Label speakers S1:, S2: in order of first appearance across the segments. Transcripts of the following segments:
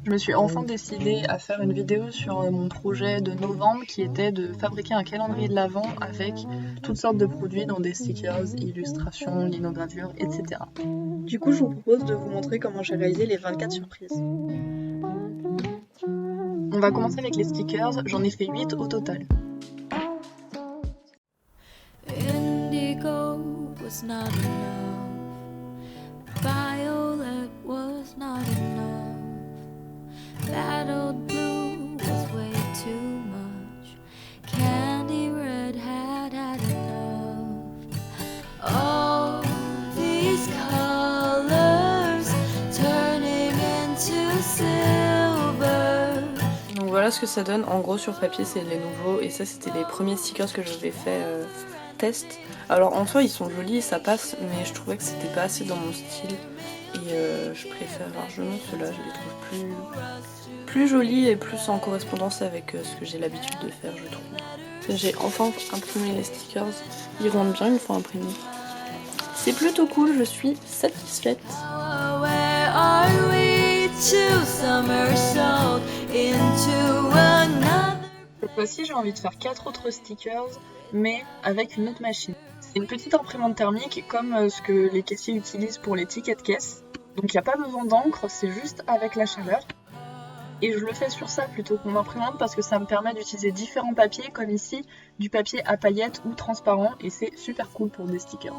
S1: Je me suis enfin décidée à faire une vidéo sur mon projet de novembre qui était de fabriquer un calendrier de l'Avent avec toutes sortes de produits dont des stickers, illustrations, linogravures, etc. Du coup, je vous propose de vous montrer comment j'ai réalisé les 24 surprises. On va commencer avec les stickers, j'en ai fait 8 au total.
S2: Indigo was not enough. Violet was not enough. That old blue was way too much. Candy red had enough. All these colors turning into silver.
S3: Donc voilà ce que ça donne. En gros sur papier c'est les nouveaux et ça c'était les premiers stickers que j'avais fait test. Alors en soi ils sont jolis et ça passe, mais je trouvais que c'était pas assez dans mon style et je préfère largement ceux-là, je les trouve plus jolis et plus en correspondance avec ce que j'ai l'habitude de faire, je trouve. J'ai enfin imprimé les stickers, ils rendent bien une fois imprimés. C'est plutôt cool, je suis satisfaite.
S1: Cette fois-ci, j'ai envie de faire 4 autres stickers, mais avec une autre machine. C'est une petite imprimante thermique, comme ce que les caissiers utilisent pour les tickets de caisse. Donc il n'y a pas besoin d'encre, c'est juste avec la chaleur. Et je le fais sur ça plutôt que mon imprimante parce que ça me permet d'utiliser différents papiers, comme ici, du papier à paillettes ou transparent, et c'est super cool pour des stickers.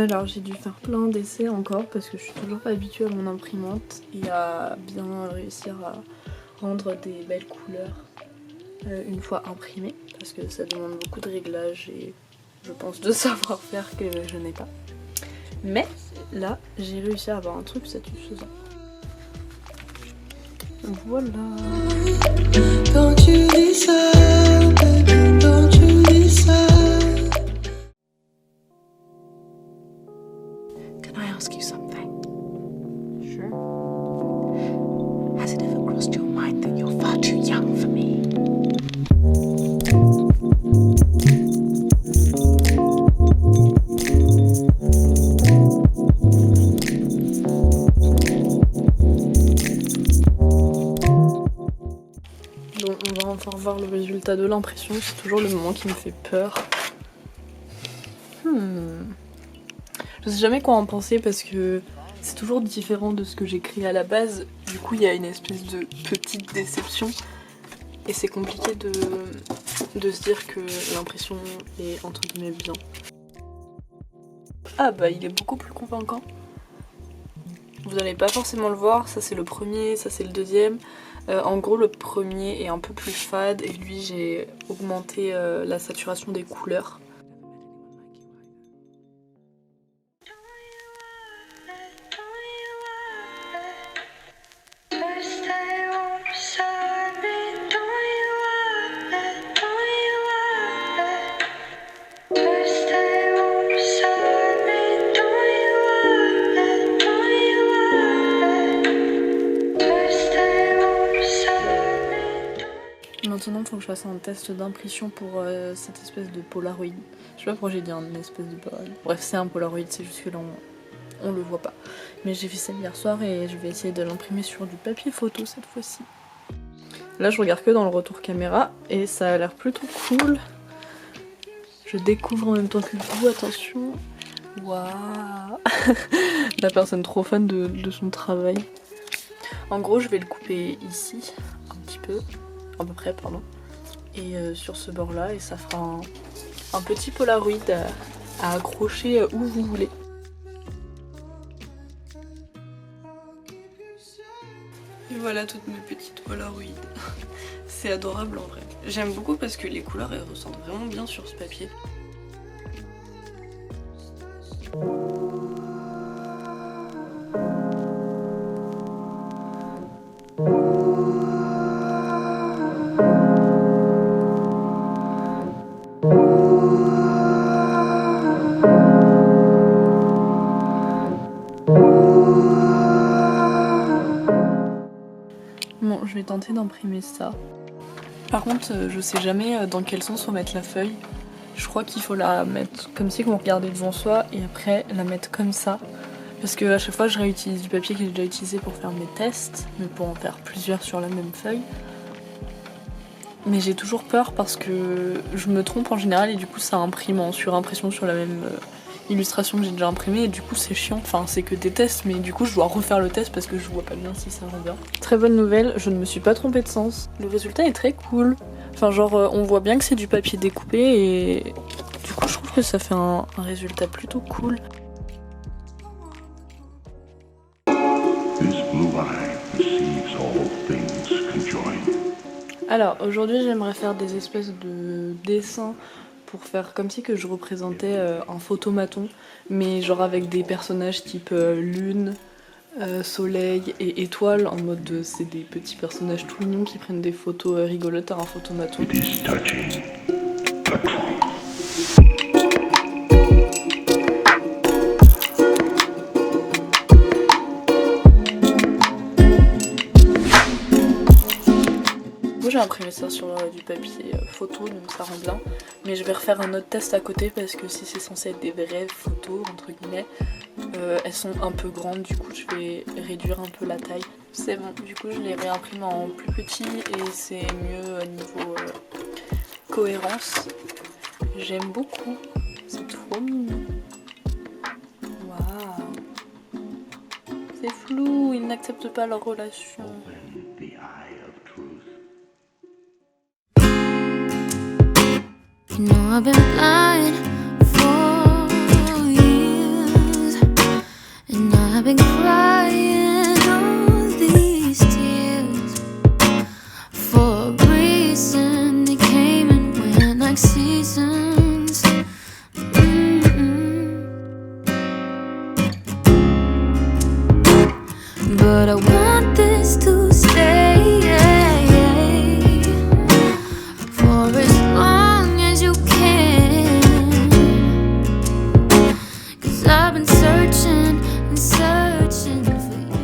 S3: Alors j'ai dû faire plein d'essais encore parce que je suis toujours pas habituée à mon imprimante et à bien réussir à rendre des belles couleurs une fois imprimées parce que ça demande beaucoup de réglages et je pense de savoir-faire que je n'ai pas. Mais là j'ai réussi à avoir un truc satisfaisant. Voilà. Don't you decide, baby, don't you decide.
S4: Ask you something.
S3: Sure.
S4: Has it ever crossed your mind that you're far too young for me?
S3: Bon, on va enfin voir le résultat de l'impression, c'est toujours le moment qui me fait peur. Je sais jamais quoi en penser parce que c'est toujours différent de ce que j'écris à la base. Du coup, il y a une espèce de petite déception et c'est compliqué de se dire que l'impression est entre guillemets bien. Ah bah, il est beaucoup plus convaincant. Vous n'allez pas forcément le voir, ça c'est le premier, ça c'est le deuxième. En gros, le premier est un peu plus fade et lui, j'ai augmenté la saturation des couleurs. Maintenant, il faut que je fasse un test d'impression pour cette espèce de Polaroid. Je sais pas pourquoi j'ai dit un espèce de Polaroid. Bref, c'est un Polaroid, c'est juste que là on le voit pas. Mais j'ai fait ça hier soir et je vais essayer de l'imprimer sur du papier photo cette fois-ci. Là, je regarde que dans le retour caméra et ça a l'air plutôt cool. Je découvre en même temps que vous, attention. Waouh. La personne trop fan de son travail. En gros, je vais le couper ici, un petit peu. À peu près, pardon. Et sur ce bord là, et ça fera un petit Polaroid à accrocher où vous voulez. Et voilà toutes mes petites Polaroids. C'est adorable en vrai. J'aime beaucoup parce que les couleurs elles ressentent vraiment bien sur ce papier. vais tenter d'imprimer ça. Par contre, je sais jamais dans quel sens faut mettre la feuille. Je crois qu'il faut la mettre comme si on regardait devant soi et après la mettre comme ça. Parce que à chaque fois je réutilise du papier que j'ai déjà utilisé pour faire mes tests, mais pour en faire plusieurs sur la même feuille. Mais j'ai toujours peur parce que je me trompe en général et du coup ça imprime en surimpression sur la même illustration que j'ai déjà imprimée et du coup c'est chiant. Enfin c'est que des tests mais du coup je dois refaire le test parce que je vois pas bien si ça rend bien. Très bonne nouvelle, je ne me suis pas trompée de sens. Le résultat est très cool. Enfin genre on voit bien que c'est du papier découpé et du coup je trouve que ça fait un résultat plutôt cool.
S5: This blue eye perceives all things conjoined.
S3: Alors aujourd'hui j'aimerais faire des espèces de dessins pour faire comme si que je représentais un photomaton, mais genre avec des personnages type lune, soleil et étoile, en mode c'est des petits personnages tout mignons qui prennent des photos rigolotes à un photomaton.
S5: It is touching the truth.
S3: J'ai imprimé ça sur du papier photo donc ça rend bien, mais je vais refaire un autre test à côté parce que si c'est censé être des vraies photos entre guillemets, elles sont un peu grandes, du coup je vais réduire un peu la taille. C'est bon, du coup je les réimprime en plus petit et c'est mieux au niveau cohérence. J'aime beaucoup, c'est trop mignon. Waouh, c'est flou, ils n'acceptent pas leur relation.
S5: The eye of truth.
S2: You know I've been blind for years, and I've been crying all these tears for a reason. They came and went like seasons. But I want this to stay for as long as you can, 'cause I've been searching and searching for you.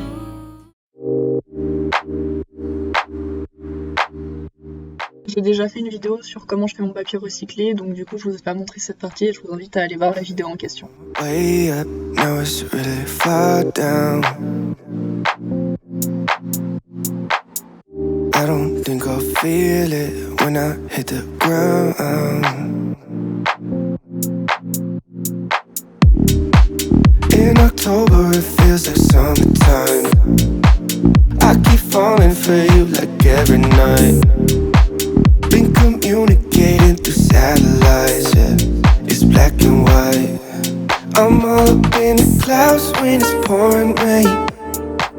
S1: J'ai déjà fait une vidéo sur comment je fais mon papier recyclé, donc du coup je vous ai pas montré cette partie et je vous invite à aller voir la vidéo en question.
S6: Way up, now it's really far down. I don't think I'll feel it when I hit the ground. In October it feels like summertime. I keep falling for you like every night. Been communicating through satellites, yeah. It's black and white. I'm all up in the clouds when it's pouring rain.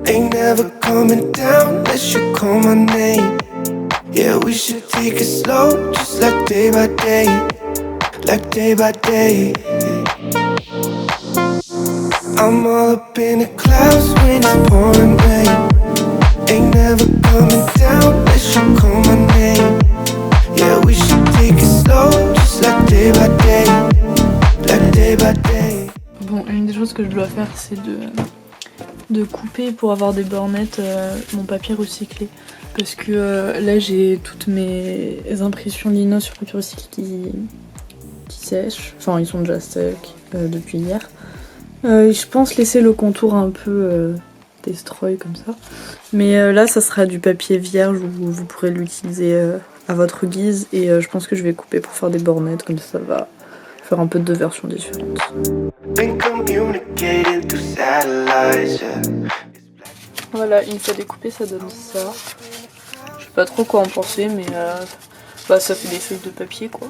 S6: Ain't never coming down unless you call my name. Yeah, we should take it slow, just like day by day. Like day by day. I'm all up in the clouds when it's pouring rain. Ain't never coming down unless you call my name. Yeah, we should take it slow, just like day by day. Like day by day.
S3: Bon, une des choses que je dois faire c'est de couper pour avoir des bornettes mon papier recyclé. Parce que là j'ai toutes mes impressions lino sur papier recyclé qui sèchent. Enfin ils sont déjà secs depuis hier. Je pense laisser le contour un peu destroy comme ça. Mais là ça sera du papier vierge où vous pourrez l'utiliser à votre guise. Et je pense que je vais couper pour faire des bornettes, comme ça va faire un peu de deux versions différentes. Voilà, une fois découpé ça donne ça. Je sais pas trop quoi en penser mais bah, ça fait des feuilles de papier quoi.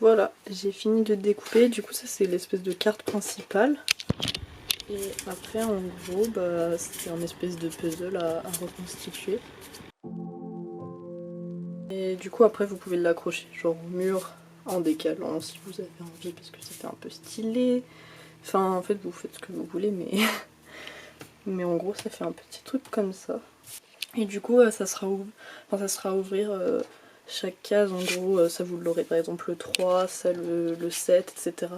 S3: Voilà, j'ai fini de découper, du coup ça c'est l'espèce de carte principale. Et après en gros bah, c'est un espèce de puzzle à reconstituer. Et du coup après vous pouvez l'accrocher genre au mur en décalant si vous avez envie parce que ça fait un peu stylé. Enfin en fait vous faites ce que vous voulez mais en gros ça fait un petit truc comme ça. Et du coup ça sera à ouvrir chaque case, en gros ça vous l'aurez par exemple le 3, ça le 7, etc.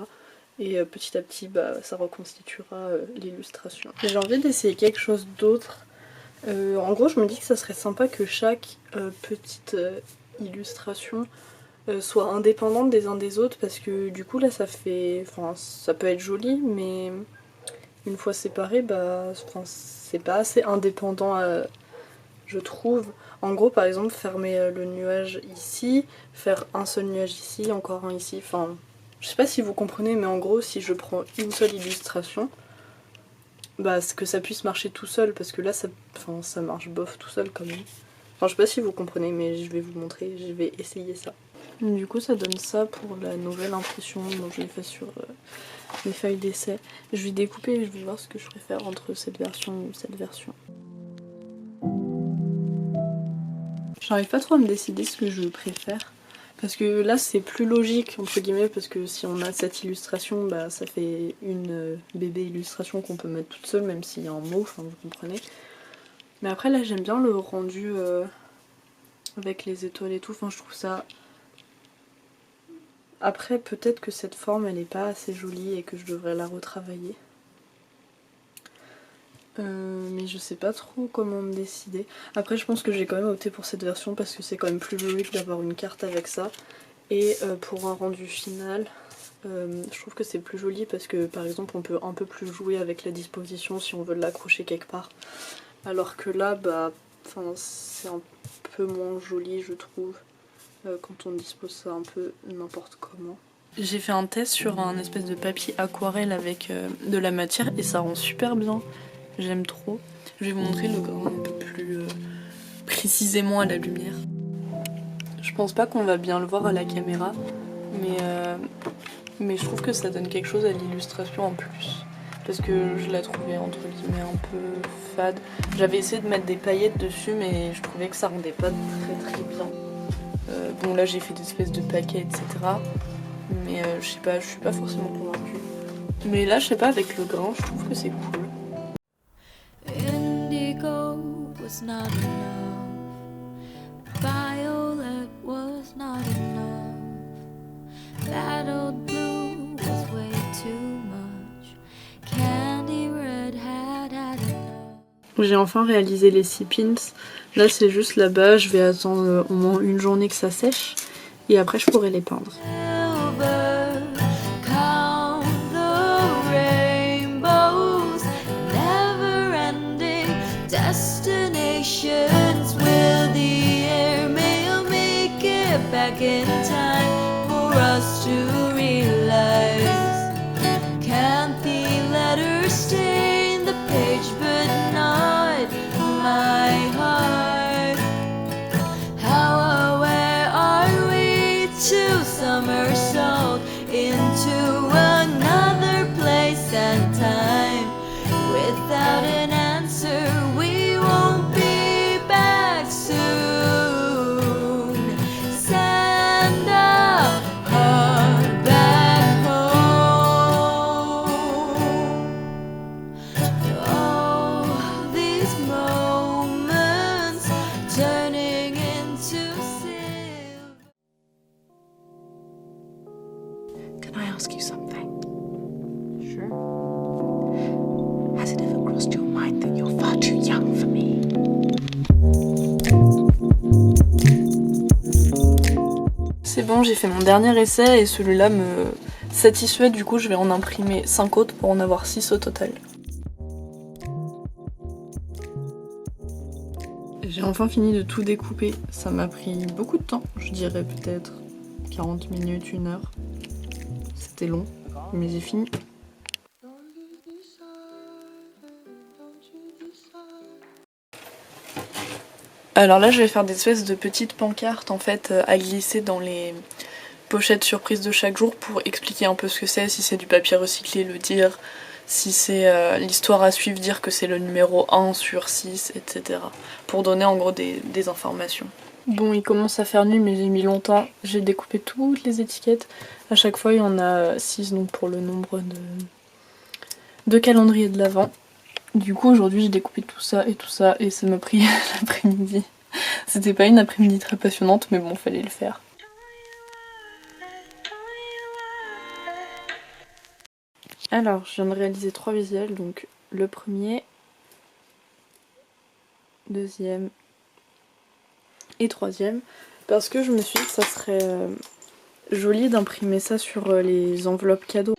S3: Et petit à petit ça reconstituera l'illustration. J'ai envie d'essayer quelque chose d'autre. En gros je me dis que ça serait sympa que chaque petite illustration soit indépendante des uns des autres, parce que du coup là ça peut être joli mais une fois séparé c'est pas assez indépendant je trouve. En gros par exemple fermer le nuage ici, faire un seul nuage ici, encore un ici, enfin je sais pas si vous comprenez mais en gros si je prends une seule illustration que ça puisse marcher tout seul, parce que là ça marche bof tout seul quand même. Enfin je sais pas si vous comprenez mais je vais vous montrer, je vais essayer ça. Du coup ça donne ça pour la nouvelle impression dont je l'ai fait sur mes feuilles d'essai. Je vais découper et je vais voir ce que je préfère entre cette version ou cette version. J'arrive pas trop à me décider ce que je préfère. Parce que là c'est plus logique entre guillemets, parce que si on a cette illustration ça fait une bébé illustration qu'on peut mettre toute seule même s'il y a un mot, enfin vous comprenez. Mais après là j'aime bien le rendu avec les étoiles et tout, enfin je trouve ça... Après peut-être que cette forme elle est pas assez jolie et que je devrais la retravailler. Mais je sais pas trop comment me décider. Après je pense que j'ai quand même opté pour cette version parce que c'est quand même plus logique d'avoir une carte avec ça. Et pour un rendu final, je trouve que c'est plus joli parce que par exemple on peut un peu plus jouer avec la disposition si on veut l'accrocher quelque part. Alors que là c'est un peu moins joli je trouve quand on dispose ça un peu n'importe comment. J'ai fait un test sur un espèce de papier aquarelle avec de la matière et ça rend super bien. J'aime trop. Je vais vous montrer le grain un peu plus précisément à la lumière. Je pense pas qu'on va bien le voir à la caméra, mais je trouve que ça donne quelque chose à l'illustration en plus. Parce que je la trouvais entre guillemets un peu fade. J'avais essayé de mettre des paillettes dessus mais je trouvais que ça rendait pas très bien. Bon là j'ai fait des espèces de paquets etc. Mais je sais pas, je suis pas forcément convaincue. Mais là je sais pas, avec le grain je trouve que c'est cool.
S2: Indigo was not enough. Violet was not enough. Battled blue was way too much. Candy red had enough.
S3: J'ai enfin réalisé les 6 pins. Là c'est juste là-bas, je vais attendre au moins une journée que ça sèche et après je pourrai les peindre.
S2: Silver, count the rainbows, never-ending destinations. Will the airmail make it back in time for us to realize? Can't the letters stain the page but not my heart? How aware are we to somersault into another place and time? Without an answer we won't be back soon. Send a heart back home. Oh, these moments turning into silver.
S4: Can I ask you something?
S3: Sure.
S4: Has it ever crossed your mind that you're far too young for me?
S3: C'est bon, j'ai fait mon dernier essai et celui-là me satisfait, du coup je vais en imprimer 5 autres pour en avoir 6 au total. J'ai enfin fini de tout découper, ça m'a pris beaucoup de temps, je dirais peut-être 40 minutes, 1 heure. C'était long, mais j'ai fini. Alors là je vais faire des espèces de petites pancartes en fait à glisser dans les pochettes surprises de chaque jour pour expliquer un peu ce que c'est, si c'est du papier recyclé le dire, si c'est l'histoire à suivre, dire que c'est le numéro 1 sur 6, etc. Pour donner en gros des informations. Bon, il commence à faire nuit, mais j'ai mis longtemps. J'ai découpé toutes les étiquettes. À chaque fois, il y en a 6, donc pour le nombre de calendriers de l'Avent. Du coup, aujourd'hui, j'ai découpé tout ça, et ça m'a pris l'après-midi. C'était pas une après-midi très passionnante, mais bon, fallait le faire. Alors, je viens de réaliser 3 visuels, donc le premier, deuxième et troisième, parce que je me suis dit que ça serait joli d'imprimer ça sur les enveloppes cadeaux.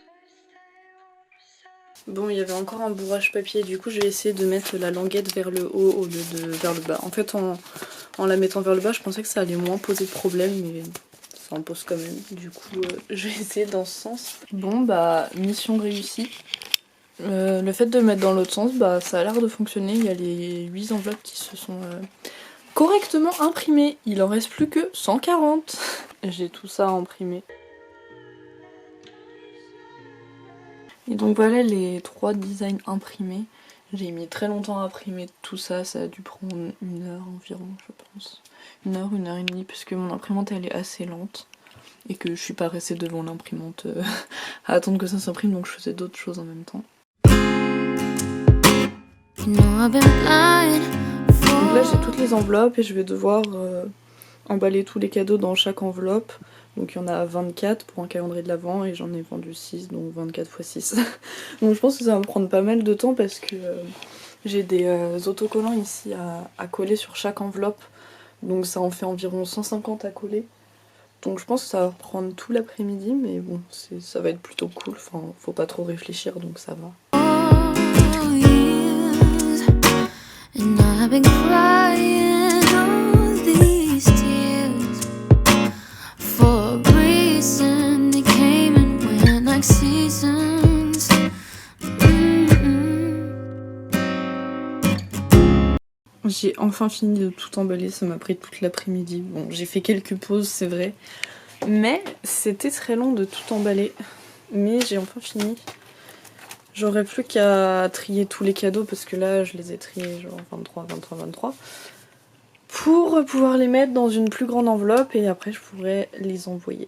S3: Bon, il y avait encore un bourrage papier, du coup je vais essayer de mettre la languette vers le haut au lieu de vers le bas. En fait, en la mettant vers le bas, je pensais que ça allait moins poser de problème, mais ça en pose quand même. Du coup, je vais essayer dans ce sens. Bon, bah, mission réussie. Le fait de mettre dans l'autre sens, bah, ça a l'air de fonctionner. Il y a les 8 enveloppes qui se sont correctement imprimées. Il en reste plus que 140. J'ai tout ça à imprimer. Et donc voilà les 3 designs imprimés. J'ai mis très longtemps à imprimer tout ça, ça a dû prendre 1 heure environ, je pense. 1 heure, 1 heure et demie, parce que mon imprimante elle est assez lente. Et que je suis pas restée devant l'imprimante à attendre que ça s'imprime, donc je faisais d'autres choses en même temps. Donc là j'ai toutes les enveloppes et je vais devoir emballer tous les cadeaux dans chaque enveloppe. Donc il y en a 24 pour un calendrier de l'Avent et j'en ai vendu 6, donc 24 x 6. Donc je pense que ça va me prendre pas mal de temps parce que j'ai des autocollants ici à coller sur chaque enveloppe. Donc ça en fait environ 150 à coller. Donc je pense que ça va prendre tout l'après-midi, mais bon, ça va être plutôt cool. Enfin, faut pas trop réfléchir, donc ça va. J'ai enfin fini de tout emballer, ça m'a pris toute l'après-midi. Bon, j'ai fait quelques pauses, c'est vrai. Mais c'était très long de tout emballer. Mais j'ai enfin fini. J'aurais plus qu'à trier tous les cadeaux parce que là, je les ai triés genre 23, 23, 23. Pour pouvoir les mettre dans une plus grande enveloppe et après je pourrais les envoyer.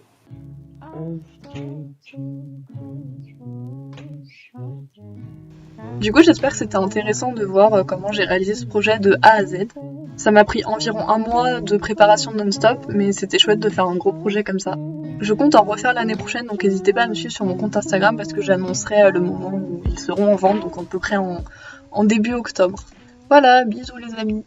S1: Du coup, j'espère que c'était intéressant de voir comment j'ai réalisé ce projet de A à Z. Ça m'a pris environ 1 mois de préparation non-stop, mais c'était chouette de faire un gros projet comme ça. Je compte en refaire l'année prochaine, donc n'hésitez pas à me suivre sur mon compte Instagram parce que j'annoncerai le moment où ils seront en vente, donc à peu près en début octobre. Voilà, bisous les amis.